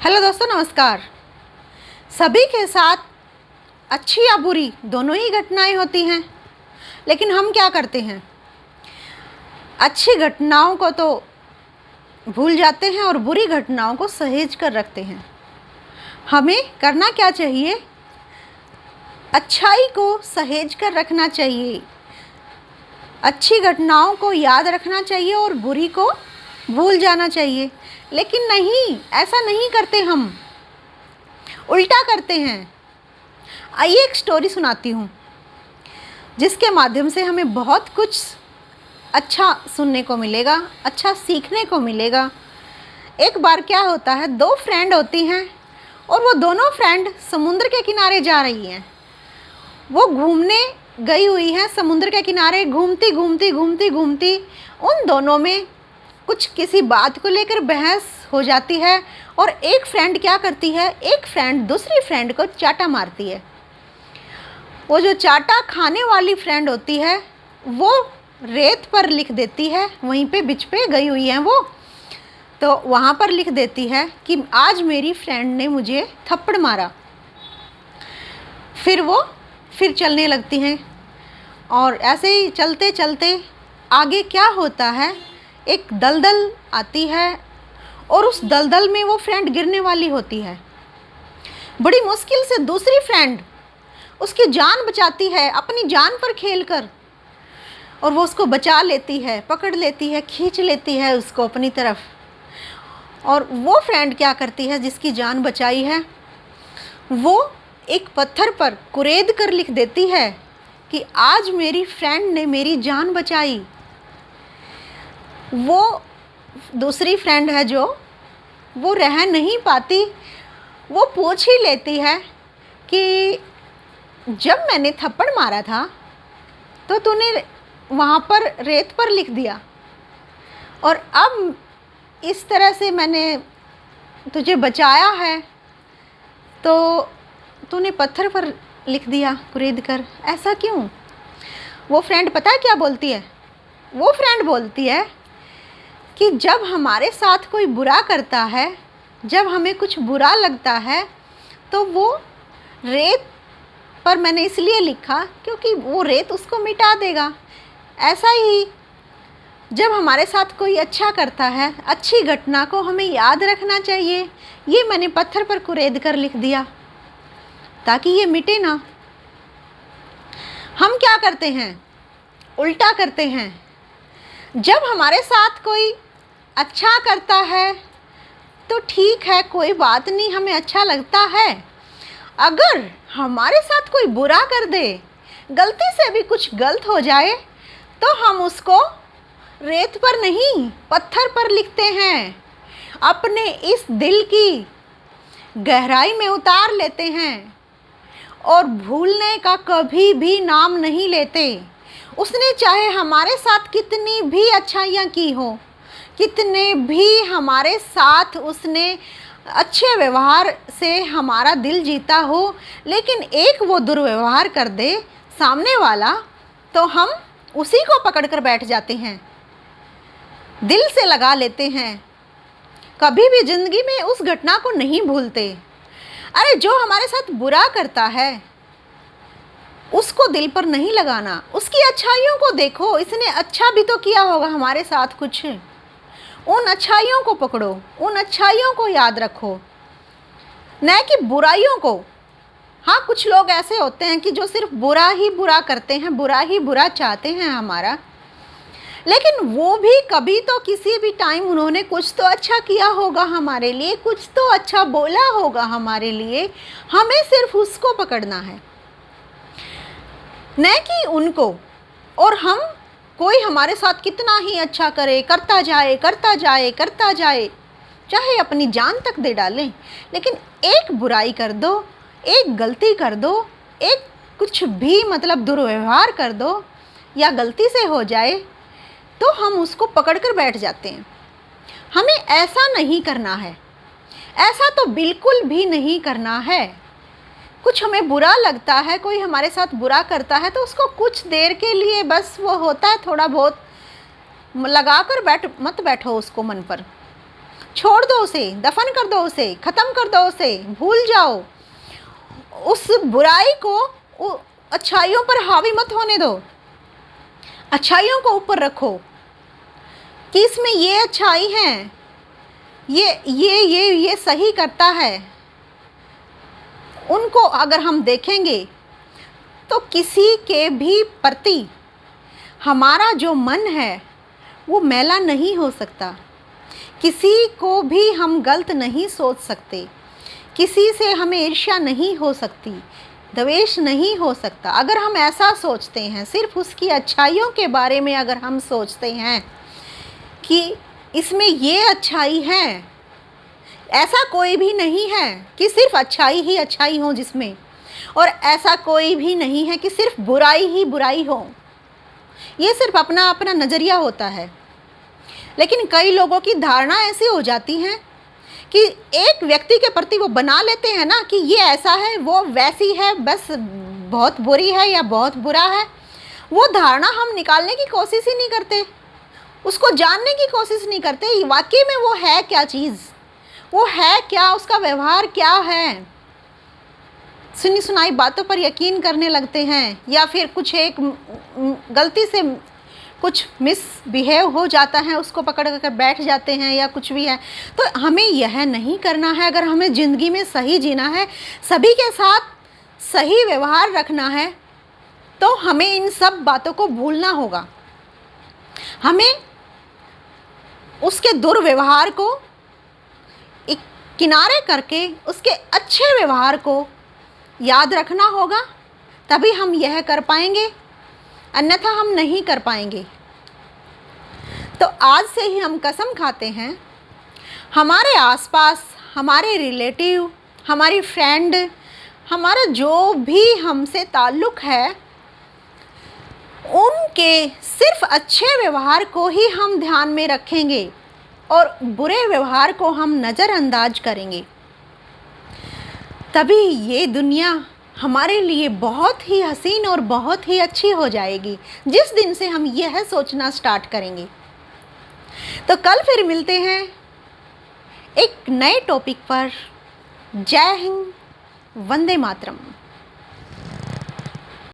Hello दोस्तों, नमस्कार। सभी के साथ अच्छी या बुरी दोनों ही घटनाएं होती हैं, लेकिन हम क्या करते हैं, अच्छी घटनाओं को तो भूल जाते हैं और बुरी घटनाओं को सहेज कर रखते हैं। हमें करना क्या चाहिए? अच्छाई को सहेज कर रखना चाहिए, अच्छी घटनाओं को याद रखना चाहिए और बुरी को भूल जाना चाहिए। लेकिन नहीं, ऐसा नहीं करते, हम उल्टा करते हैं। आइए एक स्टोरी सुनाती हूँ जिसके माध्यम से हमें बहुत कुछ अच्छा सुनने को मिलेगा, अच्छा सीखने को मिलेगा। एक बार क्या होता है, दो फ्रेंड होती हैं और वो दोनों फ्रेंड समुद्र के किनारे जा रही हैं। वो घूमने गई हुई हैं समुद्र के किनारे, घूमती घूमती घूमती घूमती उन दोनों में कुछ किसी बात को लेकर बहस हो जाती है और एक फ्रेंड क्या करती है, एक फ्रेंड दूसरी फ्रेंड को चाटा मारती है। वो जो चाटा खाने वाली फ्रेंड होती है वो रेत पर लिख देती है, वहीं पे बीच पे गई हुई है वो, तो वहाँ पर लिख देती है कि आज मेरी फ्रेंड ने मुझे थप्पड़ मारा। फिर चलने लगती हैं और ऐसे ही चलते चलते आगे क्या होता है, एक दलदल आती है और उस दलदल में वो फ्रेंड गिरने वाली होती है। बड़ी मुश्किल से दूसरी फ्रेंड उसकी जान बचाती है, अपनी जान पर खेलकर, और वो उसको बचा लेती है, पकड़ लेती है, खींच लेती है उसको अपनी तरफ। और वो फ्रेंड क्या करती है जिसकी जान बचाई है, वो एक पत्थर पर कुरेद कर लिख देती है कि आज मेरी फ्रेंड ने मेरी जान बचाई। वो दूसरी फ्रेंड है जो वो रह नहीं पाती, वो पूछ ही लेती है कि जब मैंने थप्पड़ मारा था तो तूने वहाँ पर रेत पर लिख दिया, और अब इस तरह से मैंने तुझे बचाया है तो तूने पत्थर पर लिख दिया कुरेद कर, ऐसा क्यों? वो फ्रेंड पता है क्या बोलती है? वो फ्रेंड बोलती है कि जब हमारे साथ कोई बुरा करता है, जब हमें कुछ बुरा लगता है, तो वो रेत पर मैंने इसलिए लिखा क्योंकि वो रेत उसको मिटा देगा। ऐसा ही जब हमारे साथ कोई अच्छा करता है, अच्छी घटना को हमें याद रखना चाहिए। ये मैंने पत्थर पर कुरेद कर लिख दिया ताकि ये मिटे ना। हम क्या करते हैं, उल्टा करते हैं। जब हमारे साथ कोई अच्छा करता है तो ठीक है, कोई बात नहीं, हमें अच्छा लगता है। अगर हमारे साथ कोई बुरा कर दे, गलती से भी कुछ गलत हो जाए, तो हम उसको रेत पर नहीं पत्थर पर लिखते हैं, अपने इस दिल की गहराई में उतार लेते हैं और भूलने का कभी भी नाम नहीं लेते। उसने चाहे हमारे साथ कितनी भी अच्छाइयाँ की हो, कितने भी हमारे साथ उसने अच्छे व्यवहार से हमारा दिल जीता हो, लेकिन एक वो दुर्व्यवहार कर दे सामने वाला, तो हम उसी को पकड़ कर बैठ जाते हैं, दिल से लगा लेते हैं, कभी भी ज़िंदगी में उस घटना को नहीं भूलते। अरे जो हमारे साथ बुरा करता है उसको दिल पर नहीं लगाना, उसकी अच्छाइयों को देखो, इसने अच्छा भी तो किया होगा हमारे साथ कुछ। उन अच्छाइयों को पकड़ो, उन अच्छाइयों को याद रखो, न कि बुराइयों को। हाँ, कुछ लोग ऐसे होते हैं कि जो सिर्फ बुरा ही बुरा करते हैं, बुरा ही बुरा चाहते हैं हमारा, लेकिन वो भी कभी तो किसी भी टाइम उन्होंने कुछ तो अच्छा किया होगा हमारे लिए, कुछ तो अच्छा बोला होगा हमारे लिए। हमें सिर्फ उसको पकड़ना है, न कि उनको। और हम, कोई हमारे साथ कितना ही अच्छा करे, करता जाए करता जाए करता जाए, चाहे अपनी जान तक दे डालें, लेकिन एक बुराई कर दो, एक गलती कर दो, एक कुछ भी मतलब दुर्व्यवहार कर दो या गलती से हो जाए, तो हम उसको पकड़ कर बैठ जाते हैं। हमें ऐसा नहीं करना है, ऐसा तो बिल्कुल भी नहीं करना है। कुछ हमें बुरा लगता है, कोई हमारे साथ बुरा करता है, तो उसको कुछ देर के लिए बस वो होता है, थोड़ा बहुत लगा कर मत बैठो उसको मन पर। छोड़ दो उसे, दफन कर दो उसे, ख़त्म कर दो उसे, भूल जाओ। उस बुराई को अच्छाइयों पर हावी मत होने दो। अच्छाइयों को ऊपर रखो कि इसमें ये अच्छाई है, ये सही करता है। उनको अगर हम देखेंगे तो किसी के भी प्रति हमारा जो मन है वो मैला नहीं हो सकता। किसी को भी हम गलत नहीं सोच सकते, किसी से हमें ईर्ष्या नहीं हो सकती, द्वेष नहीं हो सकता। अगर हम ऐसा सोचते हैं, सिर्फ उसकी अच्छाइयों के बारे में अगर हम सोचते हैं कि इसमें ये अच्छाई है, ऐसा कोई भी नहीं है कि सिर्फ अच्छाई ही अच्छाई हो जिसमें, और ऐसा कोई भी नहीं है कि सिर्फ बुराई ही बुराई हो। ये सिर्फ अपना अपना नज़रिया होता है। लेकिन कई लोगों की धारणा ऐसी हो जाती है कि एक व्यक्ति के प्रति वो बना लेते हैं ना कि ये ऐसा है, वो वैसी है, बस बहुत बुरी है या बहुत बुरा है। वो धारणा हम निकालने की कोशिश ही नहीं करते, उसको जानने की कोशिश नहीं करते वाकई में वो है क्या चीज़, वो है क्या, उसका व्यवहार क्या है। सुनी सुनाई बातों पर यकीन करने लगते हैं, या फिर कुछ एक गलती से कुछ मिसबिहेव हो जाता है, उसको पकड़ कर बैठ जाते हैं या कुछ भी है। तो हमें यह नहीं करना है। अगर हमें ज़िंदगी में सही जीना है, सभी के साथ सही व्यवहार रखना है, तो हमें इन सब बातों को भूलना होगा। हमें उसके दुर्व्यवहार को एक किनारे करके उसके अच्छे व्यवहार को याद रखना होगा, तभी हम यह कर पाएंगे, अन्यथा हम नहीं कर पाएंगे। तो आज से ही हम कसम खाते हैं, हमारे आसपास हमारे रिलेटिव, हमारी फ्रेंड, हमारा जो भी हमसे ताल्लुक़ है, उनके सिर्फ अच्छे व्यवहार को ही हम ध्यान में रखेंगे और बुरे व्यवहार को हम नज़रअंदाज करेंगे। तभी ये दुनिया हमारे लिए बहुत ही हसीन और बहुत ही अच्छी हो जाएगी, जिस दिन से हम यह सोचना स्टार्ट करेंगे। तो कल फिर मिलते हैं एक नए टॉपिक पर। जय हिंद, वंदे मातरम।